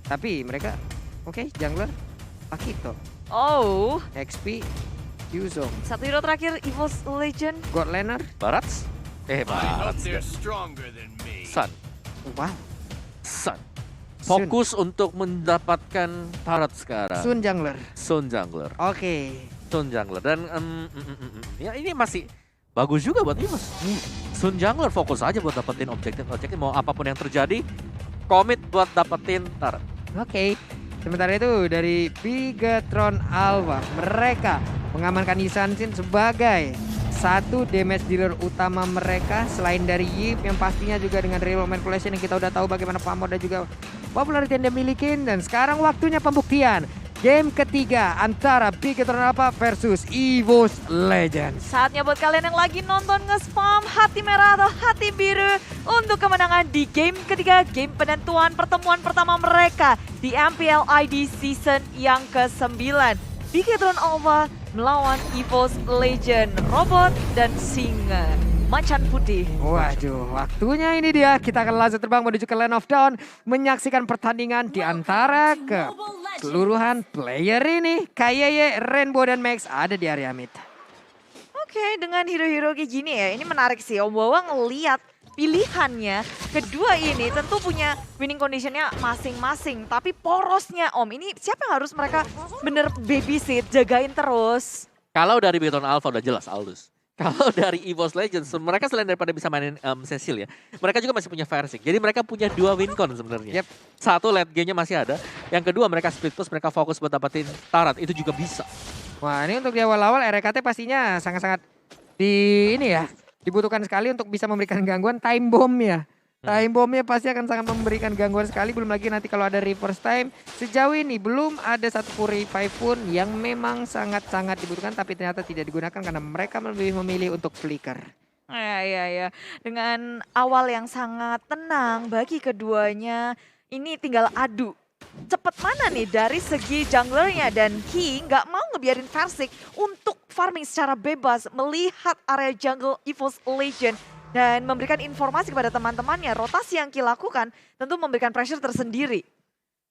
Tapi mereka, oke, jungler, Pakito, Oh, XP, Yuzong, satu hero terakhir Evo's Legend. God Laner, Barats? I hope Barats. they're stronger than me. Sun. wow, Sun. Fokus untuk mendapatkan turret sekarang. Sun jungler. Sun jungler. Oke. Sun jungler. Dan ya ini masih bagus juga buat Evos. Sun jungler fokus aja buat dapetin objektif mau apapun yang terjadi. Komit buat dapetin turret. Oke. Sementara itu dari Bigetron Alpha, mereka mengamankan Yisansin sebagai satu damage dealer utama mereka selain dari Yip yang pastinya juga dengan real manipulation yang kita udah tahu bagaimana pamor dan juga popularity yang dia miliki. Dan sekarang waktunya pembuktian game ketiga antara Bigetron Alpha versus Evo's Legends. Saatnya buat kalian yang lagi nonton nge-spam hati merah atau hati biru untuk kemenangan di game ketiga, game penentuan pertemuan pertama mereka di MPL ID season yang ke-9. Bigetron Alpha melawan Evo's Legend, robot dan singa macan putih. Waduh, waktunya ini dia. Kita akan langsung terbang menuju ke Land of Dawn, menyaksikan pertandingan di antara keseluruhan player ini. Kayeye, Rainbow, dan Max ada di area mid. Oke, dengan hero-hero kayak gini ya, ini menarik sih. Om Wawa ngeliat pilihannya, kedua ini tentu punya winning conditionnya masing-masing. Tapi porosnya Om, ini siapa yang harus mereka bener babysit, jagain terus? Kalau dari Bigetron Alpha udah jelas Aldous. Kalau dari Evo's Legends, mereka selain daripada bisa mainin Cecil ya, mereka juga masih punya Versing. Jadi mereka punya 2 win con sebenarnya. Yep. Satu late game-nya masih ada. Yang kedua mereka split push, mereka fokus buat dapetin turret. Itu juga bisa. Wah, ini untuk di awal-awal RKT pastinya sangat-sangat dibutuhkan sekali untuk bisa memberikan gangguan time bomb ya. Time bombnya pasti akan sangat memberikan gangguan sekali. Belum lagi nanti kalau ada reverse time. Sejauh ini belum ada satu purify pun yang memang sangat-sangat dibutuhkan. Tapi ternyata tidak digunakan karena mereka lebih memilih untuk flicker. Ya. Dengan awal yang sangat tenang bagi keduanya, ini tinggal adu. Cepet mana nih dari segi junglernya, dan Ki nggak mau ngebiarin Versing untuk farming secara bebas, melihat area jungle Evo's Legend dan memberikan informasi kepada teman-temannya. Rotasi yang Ki lakukan tentu memberikan pressure tersendiri.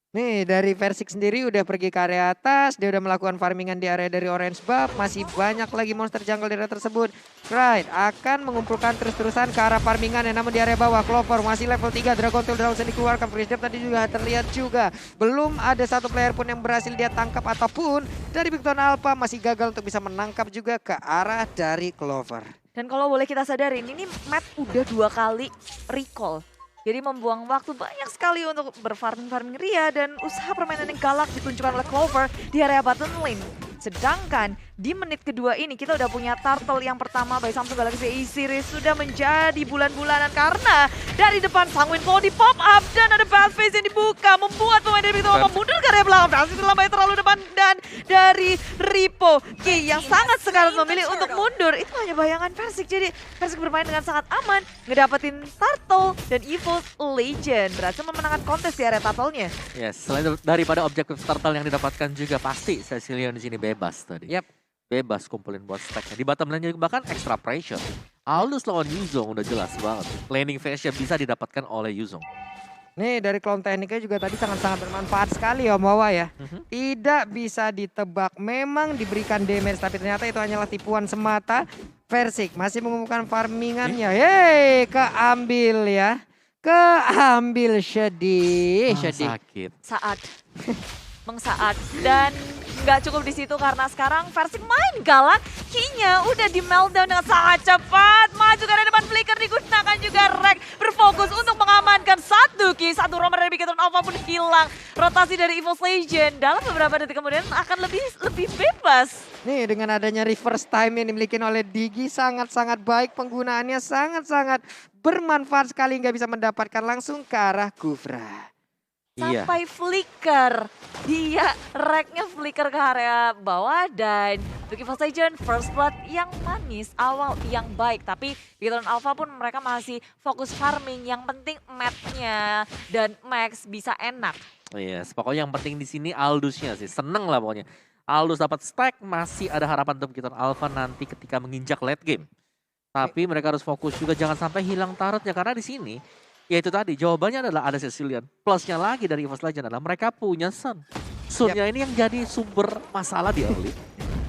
Nih dari Versing sendiri udah pergi ke area atas. Dia udah melakukan farmingan di area dari orange buff. Masih banyak lagi monster jungle di area tersebut. Right, akan mengumpulkan terus-terusan ke arah farmingan. Namun di area bawah Clover masih level 3. Dragon Tail udah usah dikeluarkan. Freeze Depth tadi juga terlihat juga. Belum ada satu player pun yang berhasil dia tangkap. Ataupun dari Bigetron Alpha masih gagal untuk bisa menangkap juga ke arah dari Clover. Dan kalau boleh kita sadarin, ini Matt udah 2 kali recall. Jadi membuang waktu banyak sekali untuk berfarming-farming Ria, dan usaha permainan yang galak ditunjukkan oleh Clover di area bottom lane. Sedangkan di menit kedua ini kita udah punya turtle yang pertama by Samsung Galaxy A series sudah menjadi bulan-bulanan karena dari depan Sanguine Claw di pop up dan ada bad face yang dibuka membuat pemain dari Bigetron Alpha mundur ke area belakang. Berhasil terlambat terlalu depan, dan dari Ripo Ki yang sangat sekarat memilih untuk mundur. Itu hanya bayangan Versing, jadi Versing bermain dengan sangat aman, ngedapetin turtle, dan Evo's Legend berhasil memenangkan kontes di area turtle-nya. Yes, selain daripada objektif turtle yang didapatkan juga pasti Cecilion di sini bebas tadi. Yap. Bebas kumpulin buat stacknya. Di bottom lane bahkan extra pressure. Aldous lawan Yuzong udah jelas banget. Laning phase-nya bisa didapatkan oleh Yuzong. Nih dari clone tekniknya juga tadi sangat-sangat bermanfaat sekali ya Om Wawa ya. Tidak bisa ditebak, memang diberikan damage tapi ternyata itu hanyalah tipuan semata. Versing masih mengumpulkan farmingannya. Yeay, keambil ya. Keambil, sedih. Sakit. Saat mengsaat, dan nggak cukup di situ karena sekarang Versing main galak. Ki-nya udah di meltdown dengan sangat cepat, maju ke arah depan, flicker digunakan juga. Rek berfokus untuk mengamankan satu Ki, satu romer dari Bigetron Alpha pun hilang. Rotasi dari Evo's Legend dalam beberapa detik kemudian akan lebih bebas. Nih dengan adanya reverse time yang dimiliki oleh Digi sangat-sangat baik, penggunaannya sangat-sangat bermanfaat sekali, nggak bisa mendapatkan langsung ke arah Kufra. Iya. Sampai flicker, dia reknya flicker ke area bawah, dan untuk Evo's Legend first blood yang manis, awal yang baik. Tapi Bigetron Alpha pun mereka masih fokus farming, yang penting map-nya dan Max bisa enak. Yes, pokoknya yang penting di sini Aldous-nya sih, seneng lah pokoknya. Aldous dapat stack, masih ada harapan untuk Bigetron Alpha nanti ketika menginjak late game. Tapi mereka harus fokus juga jangan sampai hilang turretnya, karena di sini Ya itu tadi, jawabannya adalah ada Cecilian. Plusnya lagi dari EVOS Legends adalah mereka punya Sun. Sunnya ini yang jadi sumber masalah di early.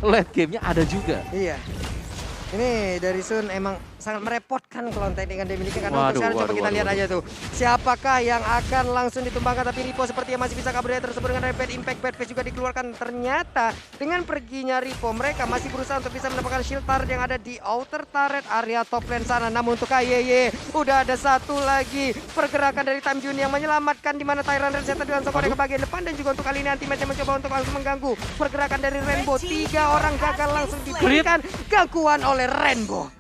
Late gamenya ada juga. Iya. Ini dari Sun emang sangat merepotkan kalau teknik yang dimiliki karena untuk sekarang coba kita lihat aja tuh. Siapakah yang akan langsung ditumbangkan, tapi Ripo sepertinya masih bisa kabur dari tersebut dengan bad impact. Bad face juga dikeluarkan. Ternyata dengan perginya Ripo mereka masih berusaha untuk bisa mendapatkan shield turret yang ada di outer turret area top lane sana. Namun untuk KYY udah ada satu lagi pergerakan dari Time Jun yang menyelamatkan di mana Tyrant Reset tadi langsung korek ke bagian depan, dan juga untuk kali ini Ultimate yang mencoba untuk langsung mengganggu pergerakan dari Rainbow. 3 orang gagal langsung diberikan gangguan oleh Rainbow.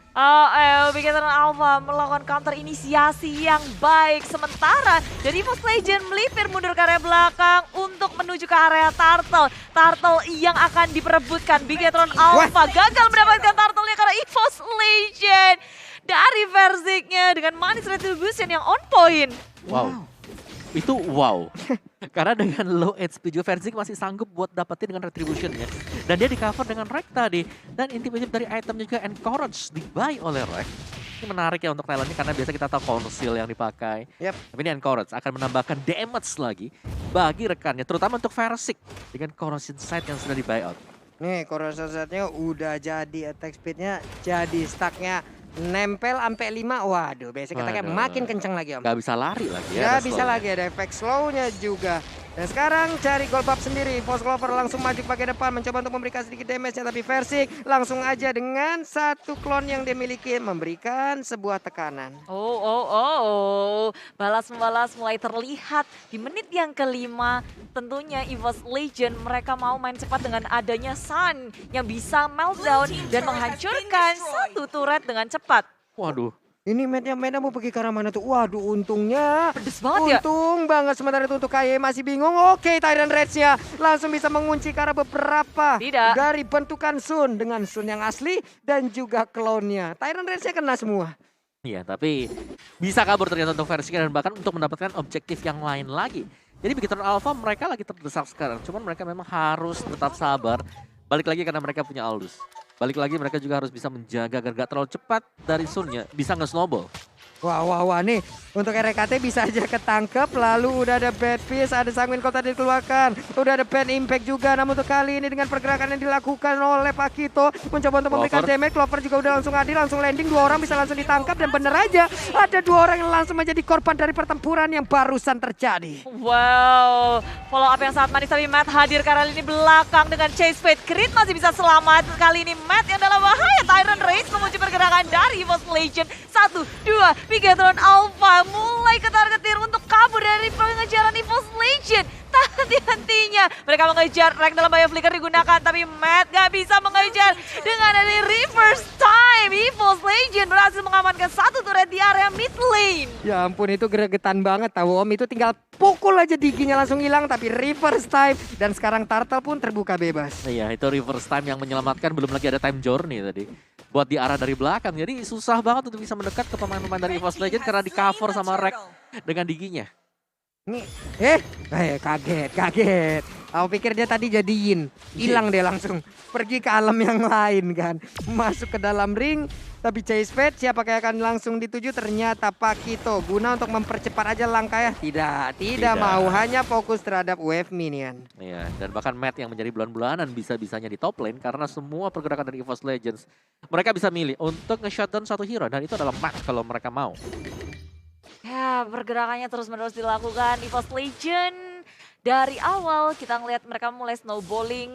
Bikin Alpha melakukan counter inisiasi yang baik. Sementara dari EVOS Legends melipir mundur ke area belakang untuk menuju ke area Turtle. Turtle yang akan diperebutkan. Bigetron Alpha gagal mendapatkan Turtle-nya karena EVOS Legends dari Versiknya dengan manis retribution yang on point. Wow. Itu wow. Karena dengan low HP juga Verzik masih sanggup buat dapetin dengan retribution-nya. Dan dia di cover dengan Rek tadi. Dan intimidate dari item juga Encourage di-buy oleh Rek. Ini menarik ya untuk Thailandnya karena biasa kita tahu conceal yang dipakai. Yep. Tapi ini Encourage akan menambahkan damage lagi bagi rekannya. Terutama untuk Verzik dengan Corrosion Sight yang sudah di-buy out. Nih Corrosion Sight-nya udah jadi, attack speed-nya jadi, stack-nya nempel sampai 5. Waduh, biasanya kita kayak makin kenceng lagi Om. Gak bisa lari lagi ya. Gak bisa lagi, ada efek slow-nya juga. Dan sekarang cari gold buff sendiri. EVOS Clover langsung maju bagian depan mencoba untuk memberikan sedikit damage-nya, tapi Versik langsung aja dengan satu klon yang dia miliki memberikan sebuah tekanan. Balas-membalas mulai terlihat di menit yang kelima. Tentunya EVOS Legends mereka mau main cepat dengan adanya Sun yang bisa meltdown dan menghancurkan satu turret dengan cepat. Waduh. Ini Meta mau pergi ke arah mana tuh? Waduh, untungnya. Pedes banget ya. Untung banget. Sementara itu untuk KY masih bingung. Oke, Tyrant Rage-nya langsung bisa mengunci ke arah beberapa dari bentukan Sun. Dengan Sun yang asli dan juga clone-nya. Tyrant Rage-nya kena semua. Iya, tapi bisa kabur ternyata untuk Versi dan bahkan untuk mendapatkan objektif yang lain lagi. Jadi begitu Alpha mereka lagi terdesak sekarang. Cuman mereka memang harus tetap sabar. Balik lagi karena mereka punya Aldous. Balik lagi mereka juga harus bisa menjaga agar gak terlalu cepat dari Sun-nya. Bisa nge-snowball. Wah nih untuk RKT bisa aja ketangkep, lalu udah ada bad piece, ada sanguin kota dikeluarkan, udah ada bad impact juga. Namun untuk kali ini dengan pergerakan yang dilakukan oleh Pakito mencoba untuk memberikan damage, Clover juga udah langsung adil, langsung landing, 2 orang bisa langsung ditangkap dan bener aja ada 2 orang yang langsung menjadi korban dari pertempuran yang barusan terjadi. Wow, follow up yang sangat manis, tapi Matt hadir kali ini belakang dengan Chase Fate. Crit masih bisa selamat, kali ini Matt yang dalam bahaya. Tyrant Rage memuji pergerakan dari EVOS Legends. 1, 2, Bigetron Alpha mulai ketar-ketir untuk kabur dari pengejaran EVOS Legends. Hati-hatinya mereka mengejar, Rek dalam bahaya, flicker digunakan, tapi Matt gak bisa mengejar dengan dari reverse time. EVOS Legends berhasil mengamankan satu turret di area mid lane. Ya ampun, itu gregetan banget tahu Om, itu tinggal pukul aja diginya langsung hilang, tapi reverse time dan sekarang Turtle pun terbuka bebas. Iya, itu reverse time yang menyelamatkan, belum lagi ada time journey tadi. Buat di arah dari belakang, jadi susah banget untuk bisa mendekat ke pemain-pemain dari EVOS Legends karena di cover sama Rek dengan diginya. Nih, kaget. Aku pikir dia tadi jadi Yin, hilang dia langsung pergi ke alam yang lain kan, masuk ke dalam ring. Tapi Chase Fate siapakah akan langsung dituju? Ternyata Pakito guna untuk mempercepat aja langkahnya. Tidak mau, hanya fokus terhadap wave minion. Iya, dan bahkan Matt yang menjadi bulan-bulanan bisa-bisanya di top lane karena semua pergerakan dari EVOS Legends mereka bisa milih untuk nge-shutdown satu hero dan itu adalah Matt kalau mereka mau. Ya, pergerakannya terus-menerus dilakukan EVOS Legends. Dari awal kita ngelihat mereka mulai snowballing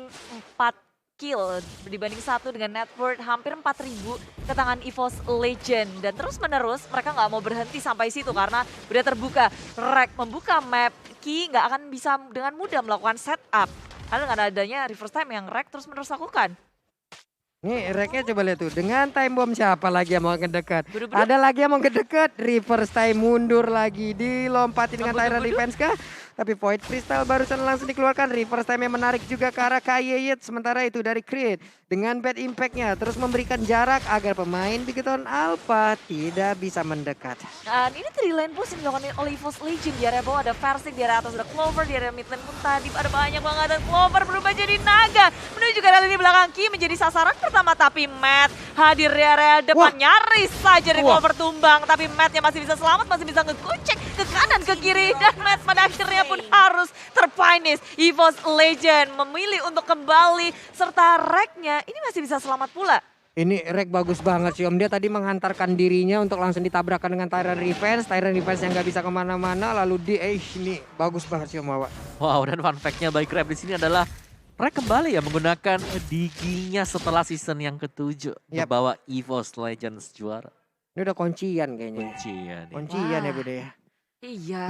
4 kill dibanding 1 dengan net worth hampir 4.000 ke tangan EVOS Legends. Dan terus-menerus mereka nggak mau berhenti sampai situ karena udah terbuka. Rek membuka map, Ki nggak akan bisa dengan mudah melakukan setup. Karena dengan adanya reverse time yang Rek terus-menerus lakukan. Nih Reknya coba lihat tuh, dengan time bomb siapa lagi yang mau ngedekat? Ada lagi yang mau ngedekat, reverse time mundur lagi, dilompati dengan Tyrant defense kah? Tapi Void Crystal barusan langsung dikeluarkan. Reverse time yang menarik juga ke arah Kayeyet. Sementara itu dari Creed dengan bad impact-nya terus memberikan jarak agar pemain Bigetron Alpha tidak bisa mendekat. Dan ini 3 lane push yang dilakukan oleh EVOS Legend. Di area bawah ada Versik, di area atas ada Clover, di area mid lane pun tadi ada banyak banget. Dan Clover berubah jadi naga. Menuju ke lini belakang Ki menjadi sasaran pertama. Tapi Matt hadir di area depan. Nyaris saja di Clover tumbang. Tapi Matt-nya masih bisa selamat, masih bisa ngekucek ke kanan, ke kiri. Dan Matt pada akhirnya pun harus terpunish. EVOS Legend memilih untuk kembali serta Rek-nya ini masih bisa selamat pula. Ini Rek bagus banget sih Om. Dia tadi menghantarkan dirinya untuk langsung ditabrakkan dengan Tyrant Revenge. Tyrant Revenge yang nggak bisa kemana-mana. Lalu ini bagus banget sih Om Wawa. Wow, dan fun fact-nya by Grab di sini adalah Rek kembali ya menggunakan diginya setelah season yang ke-7. Membawa EVOS Legends juara. Ini udah kuncian kayaknya. Kuncian ya Bude ya. Iya.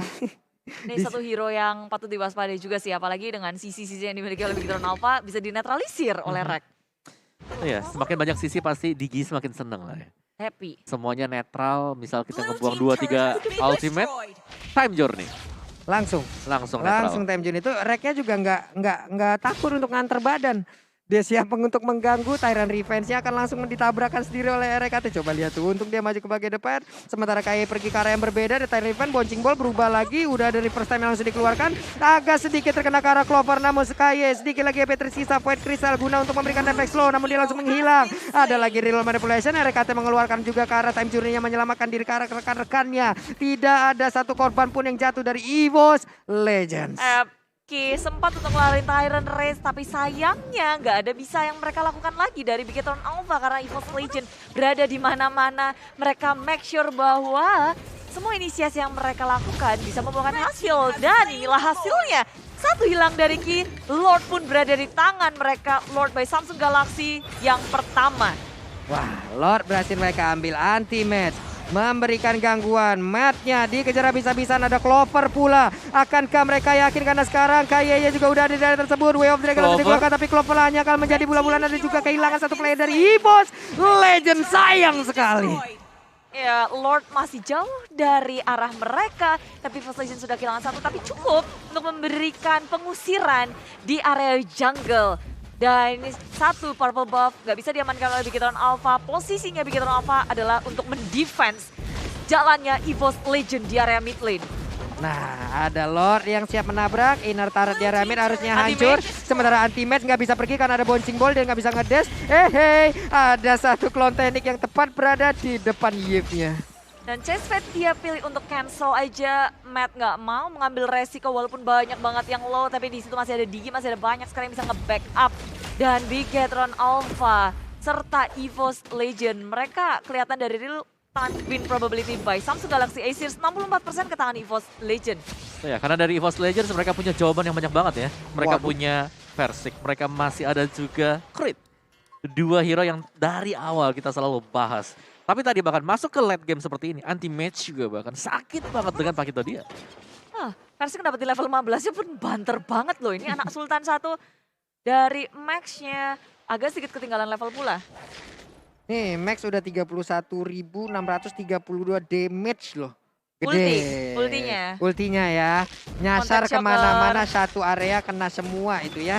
Ini satu hero yang patut diwaspadai juga sih. Apalagi dengan sisi-sisi yang dimiliki oleh Bigetron Alpha bisa dinetralisir oleh Rek. Iya, semakin banyak sisi pasti Digi semakin seneng lah ya. Happy. Semuanya netral, misal kita ngebuang 2-3 ultimate, time journey. Langsung netral. time journey itu Reknya juga nggak takut untuk nganter badan. Dia siap untuk mengganggu. Tyrant Revenge-nya akan langsung ditabrakkan sendiri oleh RKT. Coba lihat tuh, untung dia maju ke bagian depan. Sementara Kaye pergi ke arah yang berbeda. Ada Tyrant Revenge, bouncing ball berubah lagi. Udah ada reverse time yang langsung dikeluarkan. Agak sedikit terkena ke arah Clover, namun Kaye sedikit lagi HP tersisa. Void Crystal guna untuk memberikan efek slow, namun dia langsung menghilang. Ada lagi real manipulation. RKT mengeluarkan juga ke arah time journey-nya, menyelamatkan diri ke arah rekan-rekannya. Tidak ada satu korban pun yang jatuh dari EVOS Legends. Ki sempat untuk ngelarin Tyrant Race, tapi sayangnya nggak ada bisa yang mereka lakukan lagi dari Bigetron Alpha karena EVOS Legend berada di mana-mana. Mereka make sure bahwa semua inisiasi yang mereka lakukan bisa membuahkan hasil, dan inilah hasilnya. Satu hilang dari Ki, Lord pun berada di tangan mereka, Lord by Samsung Galaxy yang pertama. Wah, Lord berhasil mereka ambil anti-match. Memberikan gangguan, Matt-nya dikejar habis-habisan, ada Clover pula. Akankah mereka yakin karena sekarang Kayenya juga udah ada di daerah tersebut. Way of Dragon sudah dikeluarkan, tapi Clover hanya akan menjadi bulan-bulan. Ada juga kehilangan satu player dari EVOS Legend, sayang sekali. Ya, Lord masih jauh dari arah mereka, tapi EVOS Legend sudah kehilangan satu, tapi cukup untuk memberikan pengusiran di area jungle. Dan ini satu purple buff gak bisa diamankan oleh Bigetron Alpha. Posisinya Bigetron Alpha adalah untuk mendefense jalannya EVOS Legend di area mid lane. Nah, ada Lord yang siap menabrak. Inner turret di area mid harusnya hancur. Sementara anti-match nggak bisa pergi karena ada bouncing ball dan nggak bisa ngedash. Ada satu clone teknik yang tepat berada di depan Yip-nya. Dan Chase Fate dia pilih untuk cancel aja. Matt nggak mau mengambil resiko walaupun banyak banget yang low. Tapi di situ masih ada Digi, masih ada banyak sekali yang bisa nge-backup. Dan Bigetron Alpha serta EVOS Legend. Mereka kelihatan dari real time win probability by Samsung Galaxy Aces 64% ke tangan EVOS Legend. Ya, karena dari EVOS Legends mereka punya jawaban yang banyak banget ya. Mereka punya Versik, mereka masih ada juga Creed. Dua hero yang dari awal kita selalu bahas. Tapi tadi bahkan masuk ke late game seperti ini, anti-match juga bahkan sakit banget dengan Pakito dia. Versik dapat di level 15-nya pun banter banget loh. Ini anak Sultan 1 dari Max-nya agak sedikit ketinggalan level pula. Nih, Max udah 31.632 damage loh. Gede. Ultinya ya. Nyasar kemana-mana, satu area kena semua itu ya.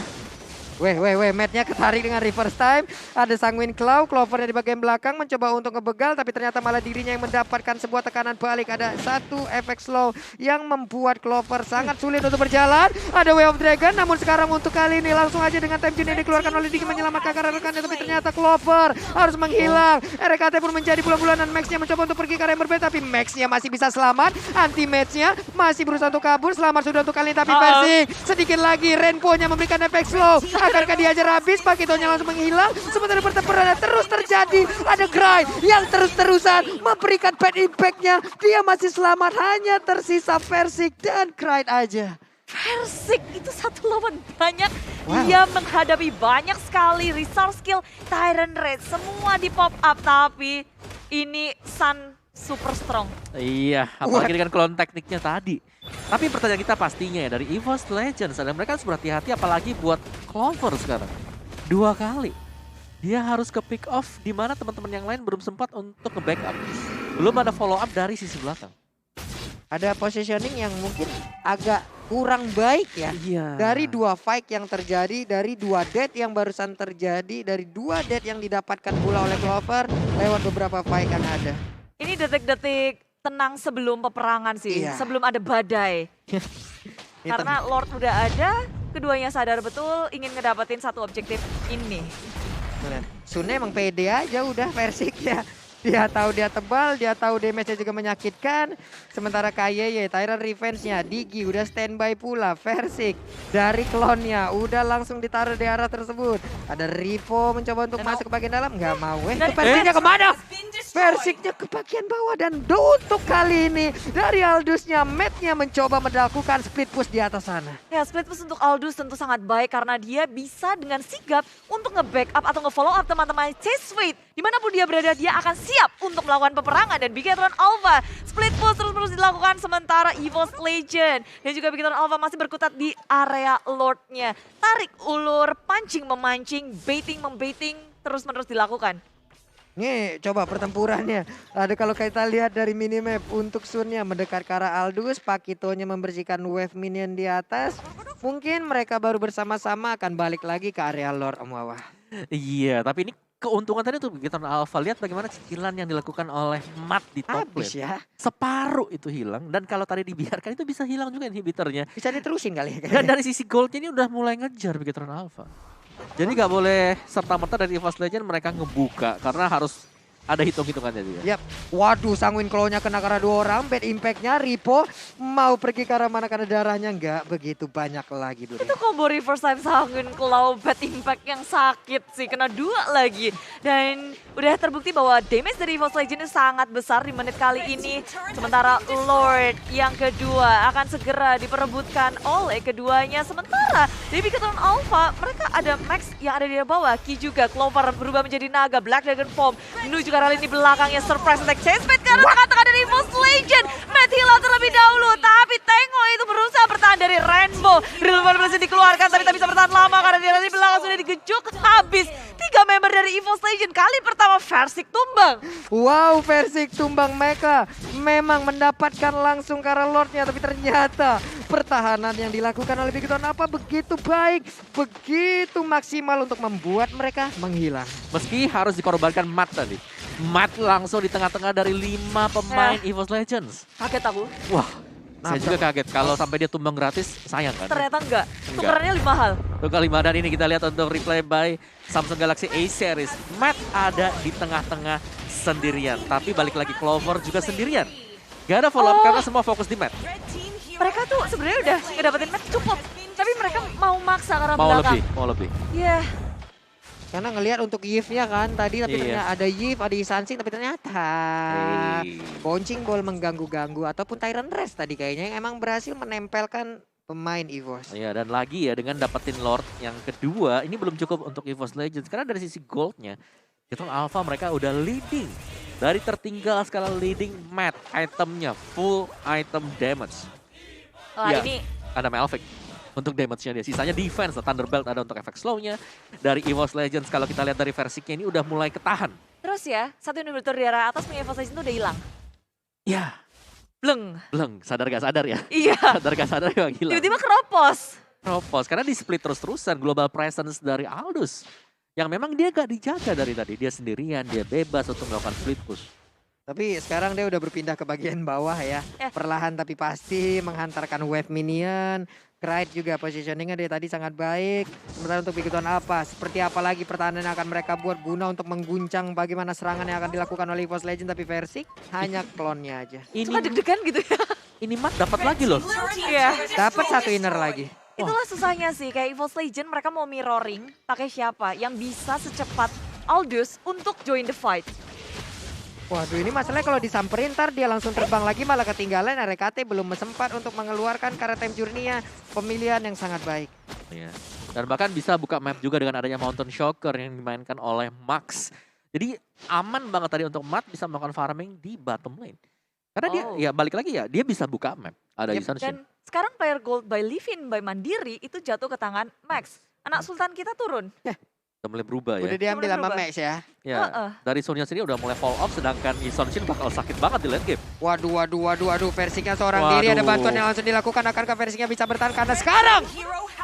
Matt-nya ketarik dengan reverse time. Ada Sanguine Claw, Clover di bagian belakang mencoba untuk ngebegal, tapi ternyata malah dirinya yang mendapatkan sebuah tekanan balik. Ada satu efek slow yang membuat Clover sangat sulit untuk berjalan. Ada Way of Dragon, namun sekarang untuk kali ini langsung aja dengan time journey dikeluarkan oleh Digi menyelamatkan karena rekannya, tapi ternyata Clover harus menghilang. RKT pun menjadi bulan-bulanan. Max-nya mencoba untuk pergi ke arah yang berbeda, tapi Max-nya masih bisa selamat. Anti-match-nya masih berusaha untuk kabur. Selamat sudah untuk kali ini, tapi Versik sedikit lagi. Rainbow-nya memberikan efek slow. Akankah dihajar habis? Pakitonya langsung menghilang. Sementara pertempuran terus terjadi. Ada Grind yang terus-terusan memberikan bad impact-nya. Dia masih selamat. Hanya tersisa Versik dan Grind aja. Versik itu satu lawan banyak. Dia menghadapi banyak sekali resource skill, Tyrant Raid. Semua di pop up. Tapi ini Sun super strong. Iya, apalagi dengan clone tekniknya tadi. Tapi pertanyaan kita pastinya ya dari EVOS Legends, dan mereka harus berhati-hati apalagi buat Clover sekarang. 2 kali. Dia harus ke pick off di mana teman-teman yang lain belum sempat untuk nge-backup. Belum ada follow up dari sisi belakang. Ada positioning yang mungkin agak kurang baik ya. Iya. Dari 2 fight yang terjadi, dari 2 death yang barusan terjadi, dari 2 death yang didapatkan pula oleh Clover lewat beberapa fight yang ada. Ini detik-detik tenang sebelum peperangan sih, Iya. sebelum ada badai. Ini Karena Lord udah ada, keduanya sadar betul ingin ngedapetin satu objektif ini. Lihat, Sune emang pede aja udah Versik ya. Dia tahu dia tebal, dia tahu damage-nya juga menyakitkan. Sementara KYY, Tyrant Revenge-nya, Digi udah standby pula. Versik dari klonnya udah langsung ditaruh di arah tersebut. Ada Rivo mencoba untuk masuk ke bagian dalam, nggak mau. Dan- Versiknya kemana? Versiknya ke bagian bawah dan untuk kali ini dari Aldusnya, Matt-nya mencoba melakukan split push di atas sana. Ya, split push untuk Aldous tentu sangat baik karena dia bisa dengan sigap untuk nge-backup atau nge-follow up teman-teman Chase. Dimanapun dia berada, dia akan siap untuk melakukan peperangan. Dan Bigetron Alpha, split push terus-terus dilakukan sementara EVOS Legend. Dan juga Bigetron Alpha masih berkutat di area Lord-nya. Tarik ulur, pancing-memancing, baiting-membaiting terus-menerus dilakukan. Nih coba pertempurannya. Ada kalau kita lihat dari minimap untuk Sunnya mendekat ke arah Aldous, Pakitonya membersihkan wave minion di atas. Mungkin mereka baru bersama-sama akan balik lagi ke area Lord Om Wawah. Iya, tapi ini keuntungan tadi tuh Bigetron Alpha. Lihat bagaimana cicilan yang dilakukan oleh Matt di top Habis lane. ya. Separuh itu hilang dan kalau tadi dibiarkan itu bisa hilang juga inhibitornya. Bisa diterusin kali ya. Dan dari sisi goldnya ini udah mulai ngejar Bigetron Alpha. Jadi nggak boleh serta-merta dari EVOS Legend mereka ngebuka karena harus ada hitung-hitungannya juga. Yap. Waduh, Sanguin Claw-nya kena karena 2 orang. Bad impact-nya Ripo mau pergi ke arah mana karena darahnya nggak begitu banyak lagi dulu. Itu combo reverse time Sanguin Claw, bad impact yang sakit sih, kena 2 lagi. Dan udah terbukti bahwa damage dari EVOS Legend sangat besar di menit kali ini. Sementara Lord yang kedua akan segera diperebutkan oleh keduanya. Sementara di Bigetron Alpha, mereka ada Max yang ada di bawah. Ki juga, Clover berubah menjadi naga, Black Dragon Form menuju ke arah lini belakangnya, surprise attack Chasepad ke arah tengah-tengah dari EVOS Legend. Matt hilang terlebih dahulu, tapi Tengo itu berusaha bertahan dari Rainbow. Rilvan berhasil dikeluarkan, tapi tak bisa bertahan lama karena di lini belakang sudah digejuk habis. 3 member dari EVOS Legend, kali pertama Versik tumbang. Wow, Versik tumbang mereka. Memang mendapatkan langsung ke arah Lord-nya, tapi ternyata pertahanan yang dilakukan oleh Bigetron apa begitu baik, begitu maksimal untuk membuat mereka menghilang. Meski harus dikorbankan Matt tadi. Matt langsung di tengah-tengah dari 5 pemain EVOS Legends. Kaget aku, Wah, saya juga kaget. Kalau sampai dia tumbang gratis, sayang kan? ternyata enggak. Tukerannya 5 hal. Untuk kali dan ini kita lihat untuk replay by Samsung Galaxy A Series. Matt ada di tengah-tengah sendirian. Tapi balik lagi Clover juga sendirian. Gak ada follow up karena semua fokus di Matt. Mereka tuh sebenarnya udah ngedapetin match cukup. Tapi mereka mau maksa ke arah Mau belakang. lebih, mau lebih. Iya. Karena ngelihat untuk Yves-nya kan tadi, tapi Iya. ternyata ada Yves, ada Isansing, tapi ternyata Bouncing Ball mengganggu-ganggu ataupun Tyrant Rest tadi kayaknya yang emang berhasil menempelkan pemain EVOS. Iya, dan lagi ya dengan dapetin Lord yang kedua, ini belum cukup untuk EVOS Legends. Karena dari sisi goldnya, Bigetron Alpha mereka udah leading. Dari tertinggal sekarang leading Matt itemnya, full item damage. Wah Iya. ini Ada Malphite untuk damage-nya dia. Sisanya defense, Thunderbelt ada untuk efek slow-nya. Dari EVOS Legends kalau kita lihat dari Versiknya ini udah mulai ketahan. terus ya, satu inhibitor di arah atas punya EVOS Legend tuh udah hilang. Ya, Bleng. belum sadar gak sadar ya. Iya. Sadar gak sadar ya gila. Tiba-tiba keropos. Propos karena di split terus-terusan global presence dari Aldous. Yang memang dia gak dijaga dari tadi. Dia sendirian, dia bebas untuk melakukan split push. Tapi sekarang dia udah berpindah ke bagian bawah ya. Perlahan tapi pasti menghantarkan wave minion. Kride juga positioningnya dia tadi sangat baik. Sementara untuk Bigetron apa? Seperti apa lagi pertahanan yang akan mereka buat guna untuk mengguncang bagaimana serangan yang akan dilakukan oleh EVOS Legend. Tapi Versik hanya klonnya aja. Suka Ini deg-degan gitu ya. ini Matt dapat lagi loh. Iya. Dapat satu inner lagi. Itulah susahnya sih, kayak EVOS Legend mereka mau mirroring pakai siapa yang bisa secepat Aldous untuk join the fight. Waduh, ini masalahnya kalau disamperin ntar dia langsung terbang lagi malah ketinggalan. RKT belum sempat untuk mengeluarkan karena time journey-nya. Pemilihan yang sangat baik. Iya. Dan bahkan bisa buka map juga dengan adanya Mountain Shocker yang dimainkan oleh Max. Jadi aman banget tadi untuk Matt bisa melakukan farming di bottom lane. Karena dia ya balik lagi ya, dia bisa buka map. Ada Yep. Isanshin. Dan sekarang player gold by Livin by Mandiri itu jatuh ke tangan Max. Anak sultan kita turun. Udah mulai berubah ya. Udah diambil Udah sama berubah. Max ya. Ya, dari Sonya sendiri udah mulai fall off, sedangkan Ison Shin bakal sakit banget di late game. Waduh. Versingnya seorang Waduh. diri. Ada bantuan yang langsung dilakukan. Akankah Versingnya bisa bertahan? Karena sekarang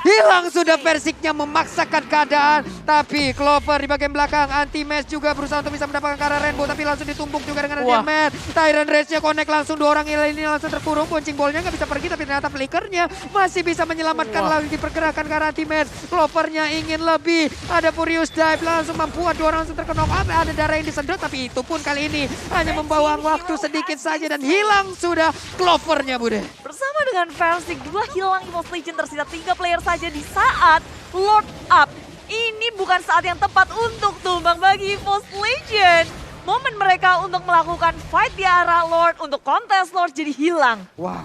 hilang sudah Versingnya memaksakan keadaan. Tapi Clover di bagian belakang. Anti-Mesh juga berusaha untuk bisa mendapatkan ke arah Rainbow. Tapi langsung ditumbuk juga dengan Wah. Diamond. Tyrant Rage-nya connect langsung. Dua orang ini langsung terkurung. Punching ball-nya nggak bisa pergi. Tapi ternyata flickernya masih bisa menyelamatkan Wah. lagi pergerakan ke arah Anti-Mesh. Clover-nya ingin lebih. Ada Furious Dive langsung membuat dua orang langsung terkena knock out. Ada darah yang disedot. Tapi itu pun kali ini hanya membawa waktu sedikit saja. Dan hilang sudah Clover-nya Bude. Bersama dengan Versing 2 hilang EVOS Legend, tersisa 3 player saja di saat Lord up. Ini bukan saat yang tepat untuk tumbang bagi EVOS Legend. Momen mereka untuk melakukan fight di arah Lord, untuk kontes Lord jadi hilang. Wah.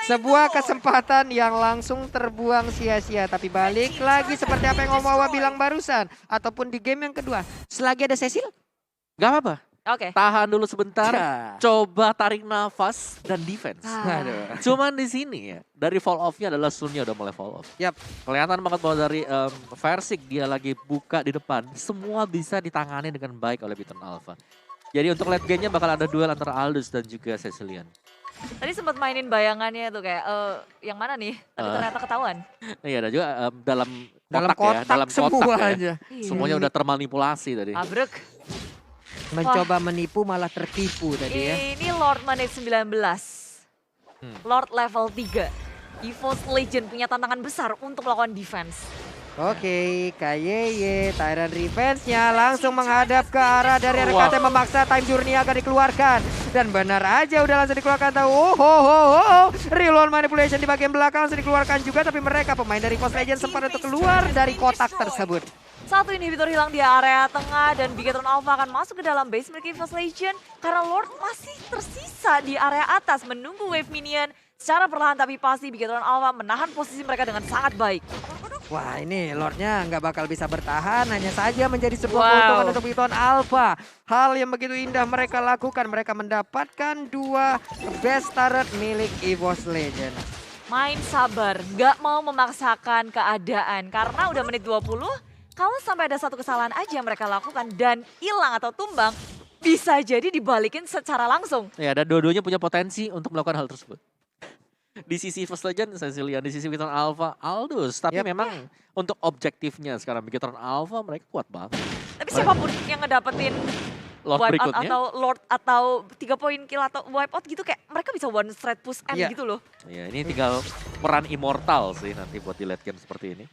Sebuah kesempatan yang langsung terbuang sia-sia. Tapi balik lagi seperti apa yang Om Wawa bilang barusan. Ataupun di game yang kedua. Selagi ada Cecil. Gak apa-apa, Oke. tahan dulu sebentar, Ya. coba tarik nafas dan defense. Aduh. Cuman di sini ya, dari fall off-nya adalah Sunya udah mulai fall off. Yap. Kelihatan banget bahwa dari Versik dia lagi buka di depan, semua bisa ditangani dengan baik oleh Biton Alpha. Jadi untuk late game-nya bakal ada duel antara Aldous dan juga Cecilian. Tadi sempat mainin bayangannya tuh kayak yang mana nih? Tapi ternyata ketahuan. Iya, dan juga dalam Dalam kotak, kotak, ya, dalam kotak semuanya. ya. Semuanya udah termanipulasi tadi. Abrek. Mencoba menipu malah tertipu tadi ya. Ini Lord menit 19. Lord level 3. EVOS Legend punya tantangan besar untuk melakukan defense. Oke, KYY, Tyrant Revenge-nya langsung menghadap ke arah dari RKT memaksa time journey akan dikeluarkan. Dan benar aja udah langsung dikeluarkan tahu. Real manipulation di bagian belakang langsung dikeluarkan juga. Tapi mereka pemain dari EVOS Legends sempat untuk keluar dari kotak tersebut. Satu inhibitor hilang di area tengah dan Bigetron Alpha akan masuk ke dalam base milik EVOS Legend. Karena Lord masih tersisa di area atas menunggu wave minion. Secara perlahan tapi pasti Bigetron Alpha menahan posisi mereka dengan sangat baik. Wah, ini Lordnya nggak bakal bisa bertahan, hanya saja menjadi sebuah Wow. keuntungan untuk Biton Alpha. Hal yang begitu indah mereka lakukan, mereka mendapatkan 2 best turret milik EVOS Legend. Main sabar, nggak mau memaksakan keadaan. Karena udah menit 20, kalau sampai ada satu kesalahan aja yang mereka lakukan dan hilang atau tumbang, bisa jadi dibalikin secara langsung. Ya, dan dua-duanya punya potensi untuk melakukan hal tersebut. Di sisi First Legend, Cecilian, di sisi Bigetron Alpha, Aldous. Tapi memang untuk objektifnya sekarang Bigetron Alpha mereka kuat banget. Tapi siapapun yang ngedapetin Lord wipe out berikutnya. atau Lord atau 3 poin kill atau wipe out gitu kayak mereka bisa one straight push end Iya. gitu loh. Ya, ini tinggal peran immortal sih nanti buat di late game seperti ini.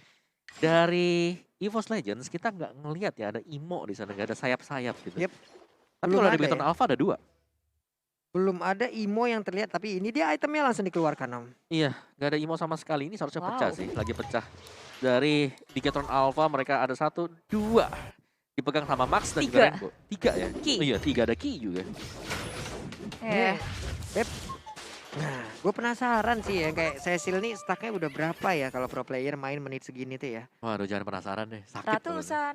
Dari EVOS Legends kita nggak ngelihat ya ada Imo di sana, nggak ada sayap-sayap gitu. Yep. Tapi Belum kalau ada di Bigetron ya. Alpha ada 2. Belum ada Imo yang terlihat, tapi ini dia itemnya langsung dikeluarkan Om. Iya, nggak ada Imo sama sekali. Ini seharusnya Wow. pecah sih, lagi pecah. Dari Bigetron Alpha mereka ada 1, 2. Dipegang sama Max dan juga 3. Rainbow. 3 ya? Ki. Oh iya, 3 ada Ki juga. Beb. Nah, gue penasaran sih ya, kayak Cecil nih stacknya udah berapa ya kalau pro player main menit segini tuh ya. Waduh, jangan penasaran deh. Sakit. kalau itu. Ratusan,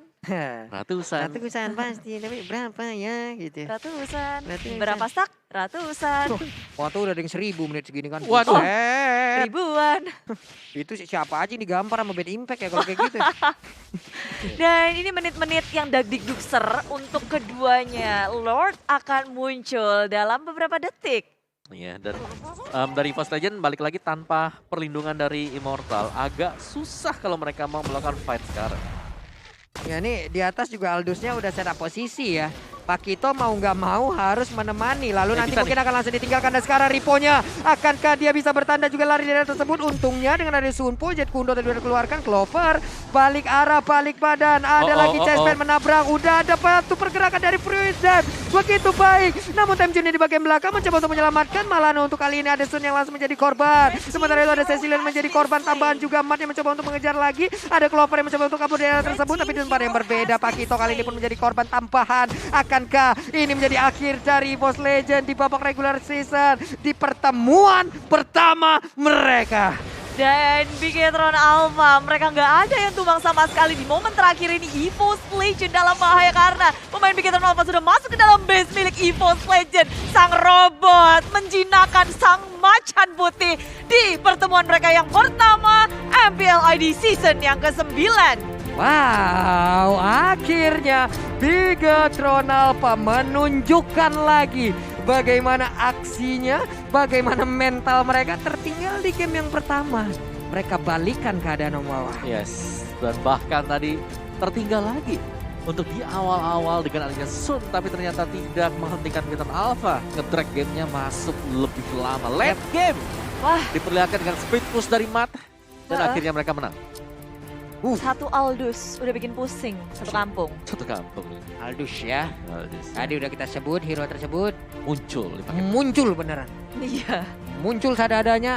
Ratusan. Ratusan pasti, tapi berapa ya gitu. ratusan, Ratusan. berapa stack? Ratusan, Waktu udah ada yang 1000 menit segini kan. Waduh. Buset. ribuan. Itu siapa aja yang digampar sama Bad Impact ya kalau kayak gitu. Dan ini menit-menit yang dagdikdukser untuk keduanya. Lord akan muncul dalam beberapa detik. Iya, dan dari First Legend balik lagi tanpa perlindungan dari Immortal. Agak susah kalau mereka mau melakukan fight sekarang. Ya nih di atas juga Aldusnya udah set up posisi ya. Pak Kito mau nggak mau harus menemani. Lalu nanti bisa mungkin akan langsung ditinggalkan. Dan sekarang Riponya. Akankah dia bisa bertanda juga lari dari tersebut? Untungnya dengan ada Sunpo, Jet Kundo tadi udah dikeluarkan. Clover balik arah, balik badan. Ada lagi Chessman menabrak. Udah ada satu pergerakan dari Fruizen. Begitu baik. Namun Time Juni di bagian belakang mencoba untuk menyelamatkan. Malah untuk kali ini ada Sun yang langsung menjadi korban. Sementara itu ada Cecilian menjadi korban tambahan juga. Matt yang mencoba untuk mengejar lagi. Ada Clover yang mencoba untuk kabur dari area tersebut. Tapi di tempat yang berbeda. Pak Kito kali ini pun menjadi korban tambahan. Akankah ini menjadi akhir dari EVOS Legend di babak regular season? Di pertemuan pertama mereka. Dan Bigetron Alpha, mereka nggak ada yang tumbang sama sekali di momen terakhir ini. EVOS Legend dalam bahaya karena pemain Bigetron Alpha sudah masuk ke dalam base milik EVOS Legend. Sang robot menjinakkan sang macan putih di pertemuan mereka yang pertama MPL ID season yang ke-9. Wow, akhirnya Bigatron Alpha menunjukkan lagi bagaimana aksinya, bagaimana mental mereka tertinggal di game yang pertama. Mereka balikan keadaan Om Wawa. Yes, dan bahkan tadi tertinggal lagi untuk di awal-awal dengan adanya Sun, tapi ternyata tidak menghentikan Bigatron Alpha. Nge-drag gamenya masuk lebih lama. Late game. Wah. Diperlihatkan dengan speed push dari Matt. Dan akhirnya mereka menang. Satu Aldous udah bikin pusing satu kampung. Satu kampung. Aldous ya. Aldous. Tadi udah kita sebut hero tersebut Muncul. muncul beneran. Iya. Muncul seadanya